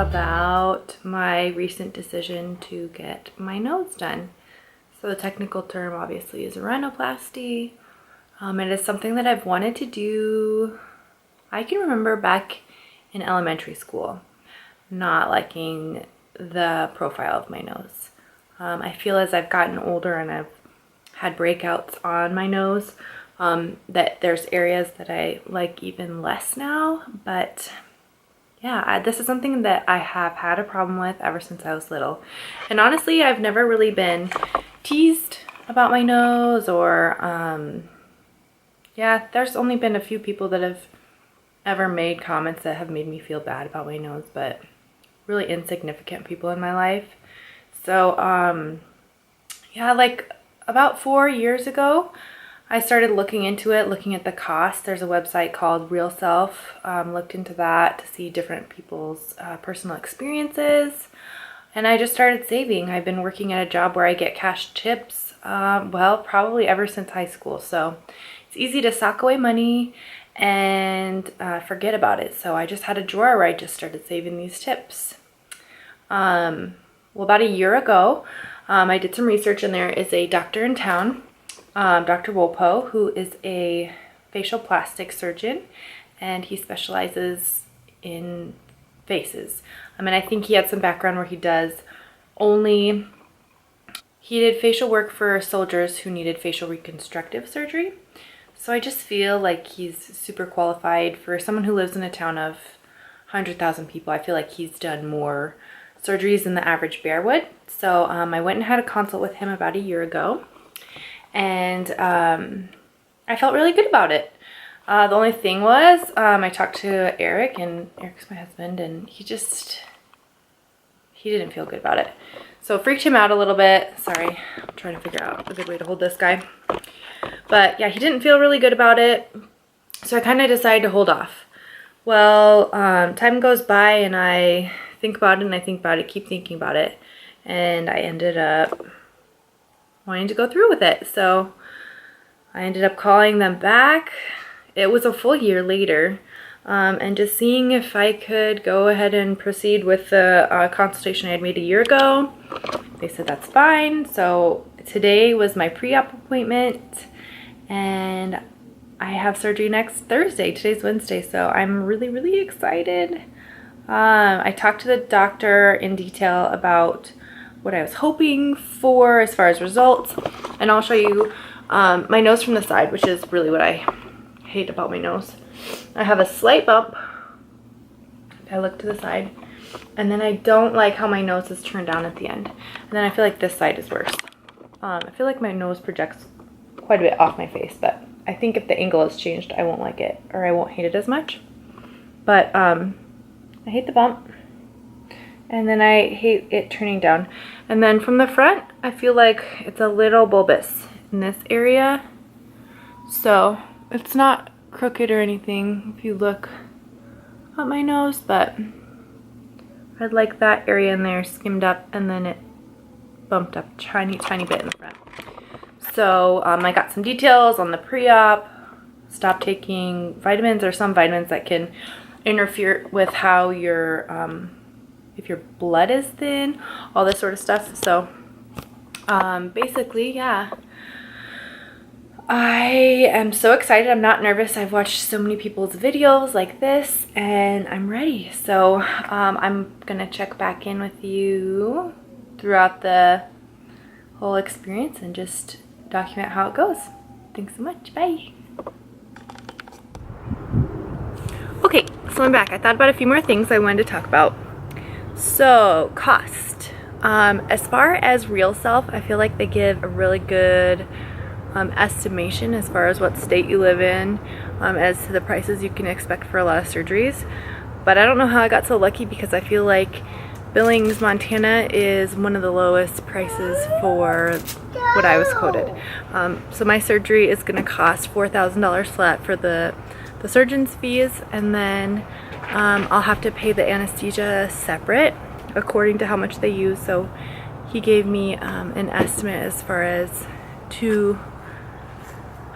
about my recent decision to get my nose done. So the technical term obviously is rhinoplasty. It is something that I've wanted to do. I can remember back in elementary school not liking the profile of my nose. I feel as I've gotten older and I've had breakouts on my nose that there's areas that I like even less now. But yeah, this is something that I have had a problem with ever since I was little. And honestly, I've never really been teased about my nose or yeah, there's only been a few people that have ever made comments that have made me feel bad about my nose, but really insignificant people in my life. So yeah, like about 4 years ago, I started looking into it, looking at the cost. There's a website called Real Self. Looked into that to see different people's personal experiences. And I just started saving. I've been working at a job where I get cash tips, well, probably ever since high school. So it's easy to sock away money and forget about it. So I just had a drawer where I just started saving these tips. Well, about a year ago, I did some research, and there is a doctor in town, Dr. Wolpo, who is a facial plastic surgeon, and he specializes in faces. I mean, I think he had some background where he did facial work for soldiers who needed facial reconstructive surgery. So I just feel like he's super qualified for someone who lives in a town of 100,000 people. I feel like he's done more surgeries than the average bear would. So I went and had a consult with him about a year ago, and I felt really good about it. The only thing was I talked to Eric, and Eric's my husband, and he didn't feel good about it. So it freaked him out a little bit. Sorry, I'm trying to figure out a good way to hold this guy. But yeah, he didn't feel really good about it. So I kind of decided to hold off. Well, time goes by and I think about it and I think about it, keep thinking about it. And I ended up wanting to go through with it. So I ended up calling them back. It was a full year later. And just seeing if I could go ahead and proceed with the consultation I had made a year ago. They said that's fine. So today was my pre-op appointment, and I have surgery next Thursday. Today's Wednesday, so I'm really, really excited. I talked to the doctor in detail about what I was hoping for as far as results, and I'll show you my nose from the side, which is really what I hate about my nose. I have a slight bump. I look to the side, and then I don't like how my nose is turned down at the end, and then I feel like this side is worse. I feel like my nose projects quite a bit off my face, but I think if the angle is changed, I won't like it, or I won't hate it as much. But I hate the bump, and then I hate it turning down. And then from the front, I feel like it's a little bulbous in this area. So it's not crooked or anything if you look at my nose, but I'd like that area in there skimmed up, and then it bumped up tiny bit in the front. So I got some details on the pre-op. Stop taking vitamins, or some vitamins that can interfere with how your if your blood is thin, all this sort of stuff. So basically, yeah, I am so excited. I'm not nervous. I've watched so many people's videos like this, and I'm ready. So I'm gonna check back in with you throughout the whole experience and just document how it goes. Thanks so much. Bye. Okay, so I'm back. I thought about a few more things I wanted to talk about. So, cost. As far as Real Self, I feel like they give a really good estimation as far as what state you live in, as to the prices you can expect for a lot of surgeries. But I don't know how I got so lucky, because I feel like Billings, Montana is one of the lowest prices for what I was quoted. So my surgery is going to cost $4,000 flat for the surgeon's fees, and then I'll have to pay the anesthesia separate according to how much they use. So he gave me an estimate as far as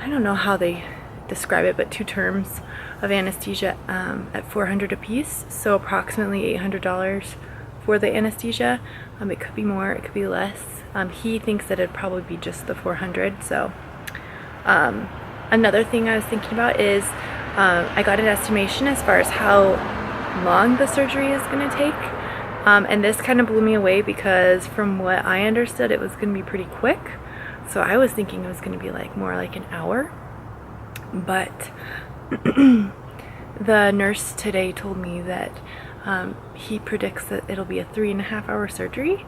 I don't know how they describe it, but 2 terms of anesthesia at $400 a piece, so approximately $800 for the anesthesia. It could be more, it could be less. He thinks that it'd probably be just the $400. So another thing I was thinking about is I got an estimation as far as how long the surgery is going to take, and this kind of blew me away because from what I understood it was going to be pretty quick. So I was thinking it was going to be like more like an hour, but the nurse today told me that he predicts that it'll be a 3.5-hour surgery.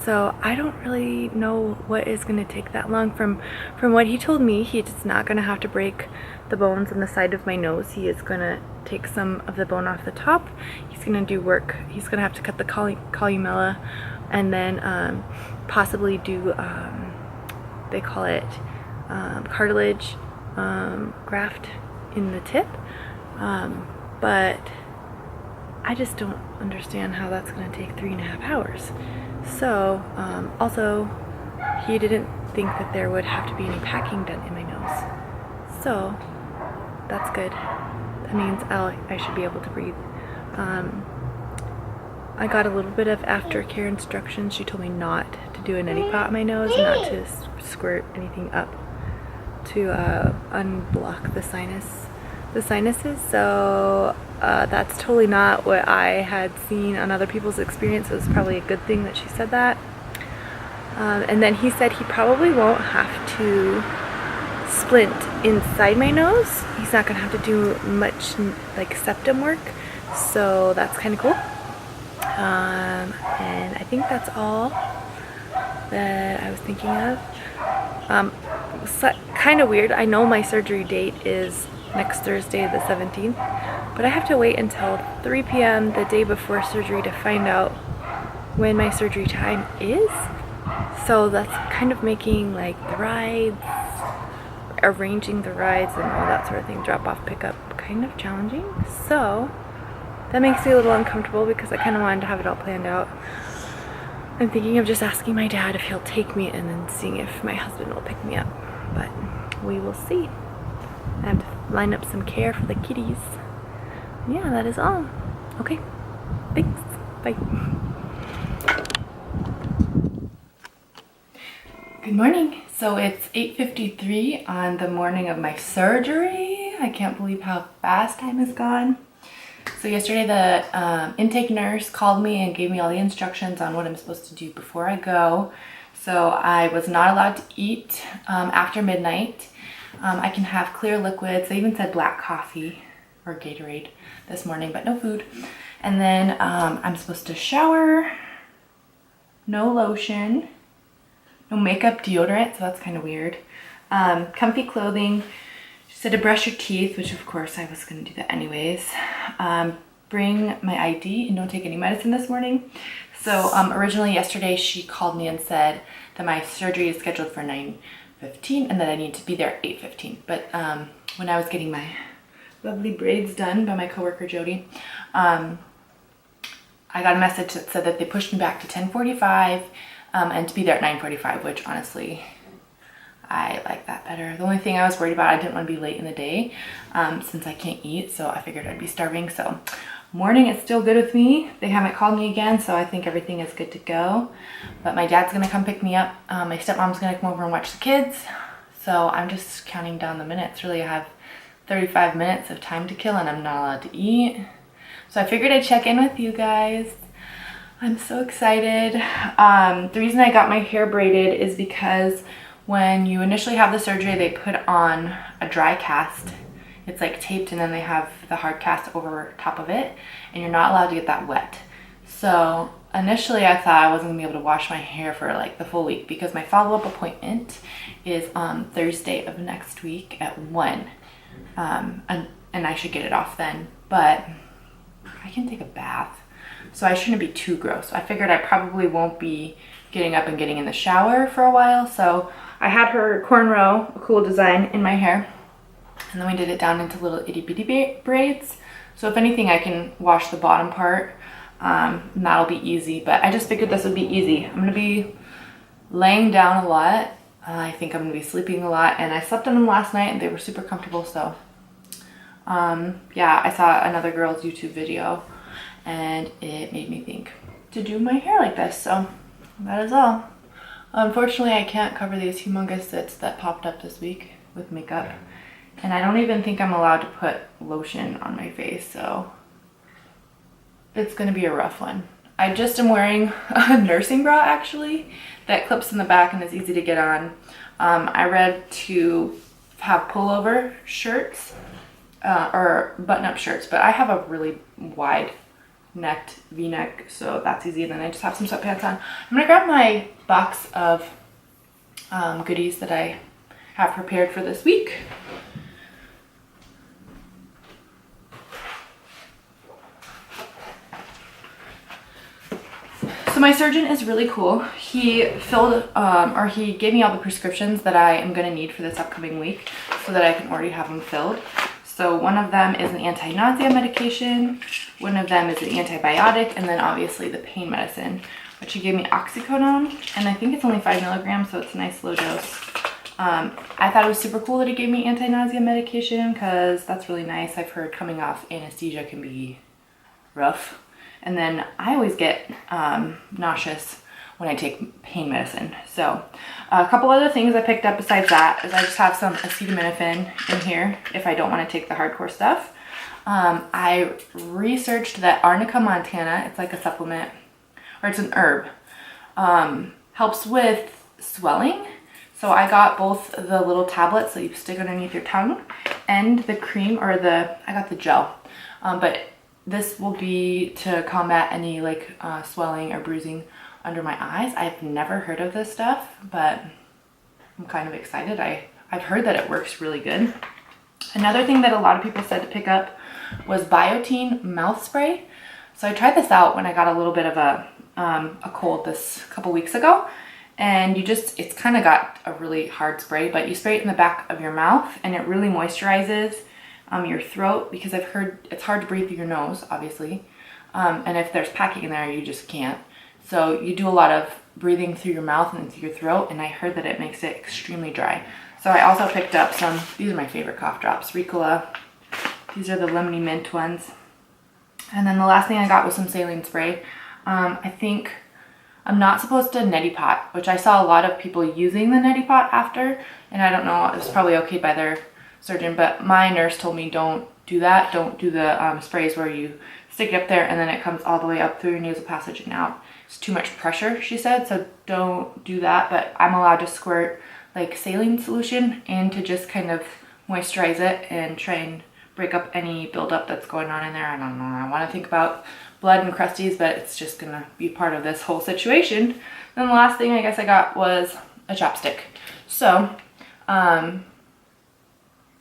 So I don't really know what is going to take that long. From what he told me, he's not going to have to break the bones on the side of my nose. He is going to take some of the bone off the top. He's going to do work. He's going to have to cut the columella and then possibly do, they call it cartilage graft in the tip. But I just don't understand how that's going to take 3.5 hours. So, also, he didn't think that there would have to be any packing done in my nose. So, that's good. That means I should be able to breathe. I got a little bit of Aftercare Instructions. She told me not to do a neti pot in my nose, not to squirt anything up to unblock the sinuses. So that's totally not what I had seen on other people's experience. It was probably a good thing that she said that. And then he said he probably won't have to splint inside my nose. He's not gonna have to do much like septum work, so that's kind of cool. And I think that's all that I was thinking of. Kind of weird. I know my surgery date is next Thursday, the 17th, but I have to wait until 3 p.m. the day before surgery to find out when my surgery time is. So that's kind of making like the rides, arranging the rides and all that sort of thing, drop off, pick up, kind of challenging. So that makes me a little uncomfortable because I kind of wanted to have it all planned out. I'm thinking of just asking my dad if he'll take me and then seeing if my husband will pick me up, but we will see. I have to line up some care for the kitties. Yeah, that is all. Okay, thanks, bye. Good morning. So it's 8:53 on the morning of my surgery. I can't believe how fast time has gone. So yesterday the intake nurse called me and gave me all the instructions on what I'm supposed to do before I go. So I was not allowed to eat after midnight. I can have clear liquids. They even said black coffee or Gatorade this morning, but no food. And then I'm supposed to shower, no lotion, no makeup, deodorant, so that's kind of weird. Comfy clothing. She said to brush your teeth, which of course I was going to do that anyways. Bring my ID and don't take any medicine this morning. So originally yesterday she called me and said that my surgery is scheduled for 9:15 and that I need to be there at 8:15. But when I was getting my lovely braids done by my coworker Jody, I got a message that said that they pushed me back to 10:45 and to be there at 9:45, which honestly I like that better. The only thing I was worried about, I didn't want to be late in the day since I can't eat, so I figured I'd be starving. So morning is still good with me. They haven't called me again, so I think everything is good to go. But my dad's gonna come pick me up. My stepmom's gonna come over and watch the kids. So I'm just counting down the minutes. Really, I have 35 minutes of time to kill and I'm not allowed to eat. So I figured I'd check in with you guys. I'm so excited. The reason I got my hair braided is because when you initially have the surgery, they put on a dry cast. It's like taped and then they have the hard cast over top of it and you're not allowed to get that wet. So initially I thought I wasn't gonna be able to wash my hair for like the full week because my follow-up appointment is on Thursday of next week at 1. And I should get it off then, but I can take a bath. So I shouldn't be too gross. I figured I probably won't be getting up and getting in the shower for a while. So I had her cornrow, a cool design in my hair. And then we did it down into little itty bitty braids. So if anything, I can wash the bottom part and that'll be easy. But I just figured this would be easy. I'm gonna be laying down a lot. I think I'm gonna be sleeping a lot, and I slept on them last night and they were super comfortable. So yeah, I saw another girl's YouTube video and it made me think to do my hair like this. So that is all. Unfortunately, I can't cover these humongous zits that popped up this week with makeup, and I don't even think I'm allowed to put lotion on my face, so it's gonna be a rough one. I just am wearing a nursing bra actually that clips in the back and is easy to get on. I read to have pullover shirts or button-up shirts, but I have a really wide necked v-neck, so that's easy. And then I just have some sweatpants on. I'm gonna grab my box of goodies that I have prepared for this week. So my surgeon is really cool. He filled, or he gave me all the prescriptions that I am gonna need for this upcoming week so that I can already have them filled. So one of them is an anti-nausea medication, one of them is an antibiotic, and then obviously the pain medicine, which he gave me oxycodone, and I think it's only 5 milligrams, so it's a nice low dose. I thought it was super cool that he gave me anti-nausea medication because that's really nice. I've heard coming off anesthesia can be rough. And then I always get nauseous when I take pain medicine. So a couple other things I picked up besides that is I just have some acetaminophen in here if I don't want to take the hardcore stuff. I researched that Arnica montana, it's like a supplement, or it's an herb, helps with swelling. So I got both the little tablets that you stick underneath your tongue and the cream, or I got the gel. But this will be to combat any like swelling or bruising under my eyes. I've never heard of this stuff, but I'm kind of excited. I've heard that it works really good. Another thing that a lot of people said to pick up was Biotene mouth spray. So I tried this out when I got a little bit of a cold this couple weeks ago, and it's kind of got a really hard spray, but you spray it in the back of your mouth and it really moisturizes your throat, because I've heard it's hard to breathe through your nose, obviously. And if there's packing in there, you just can't. So you do a lot of breathing through your mouth and through your throat, and I heard that it makes it extremely dry. So I also picked up some, these are my favorite cough drops, Ricola. These are the lemony mint ones. And then the last thing I got was some saline spray. I think I'm not supposed to neti pot, which I saw a lot of people using the neti pot after, and I don't know, it was probably okayed by their surgeon, but my nurse told me don't do that. Don't do the sprays where you stick it up there and then it comes all the way up through your nasal passage and out. It's too much pressure, she said, so don't do that. But I'm allowed to squirt like saline solution in to just kind of moisturize it and try and break up any buildup that's going on in there. I don't know, I want to think about blood and crusties, but it's just gonna be part of this whole situation. Then the last thing I guess I got was a chapstick. So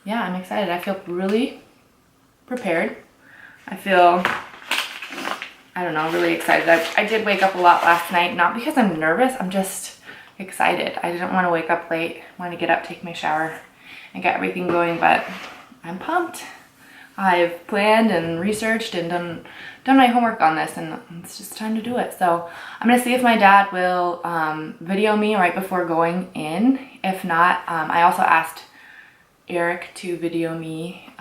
yeah, I'm excited. I feel really prepared. I feel, I don't know, really excited. I did wake up a lot last night, not because I'm nervous, I'm just excited. I didn't want to wake up late. I wanted to get up, take my shower, and get everything going, but I'm pumped. I've planned and researched and done my homework on this, and it's just time to do it. So I'm gonna see if my dad will video me right before going in. If not, I also asked Eric to video me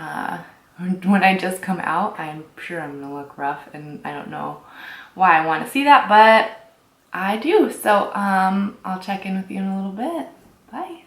when I just come out. I'm sure I'm gonna look rough, and I don't know why I want to see that, but I do. So I'll check in with you in a little bit. Bye.